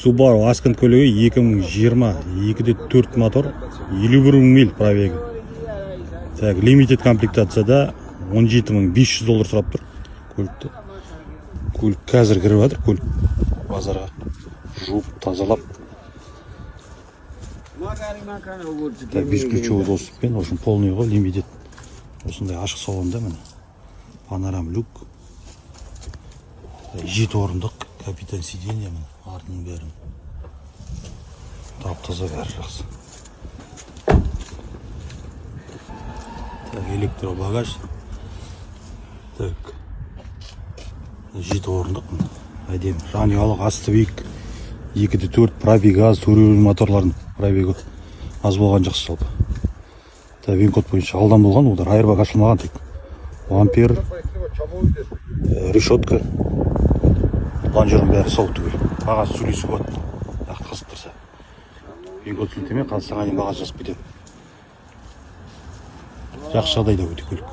Subaru Ascent көлігі 2020 2.4 мотор 51 000 миль пробегі. Так, лимитед комплектацияда $17,500 сұрап тұр көлікті. Көлік қазір кіріп жатыр, көлік базарға жуып тазалап. Так, без ключевой доступпен, очень полный ғой, лимитед. Осындай ашық салонда міне. Панорам люк. 7 орындық капитан сиденье міне, артының бәрін. Тап-таза бәрі жақсы. Так, электробагаж. Так. 7 орындық міне. Әдемі. Жанұялық асты биік. 2.4 пробег аз, турбированный моторлардың пробегі аз болған жақсы жалпы. Так, вин-код бойынша алдан болған, олар айырбақ ашылмаған тек. Ампер, решетка. Ланжердің бәрі сау түгел. Бағасы сөйлесу болады. Нақты қызып тұрса. Вин-код сілтеме, қазақстанға дейін бағасы жазып кетеді. Жақсы жағдайда өте көлік.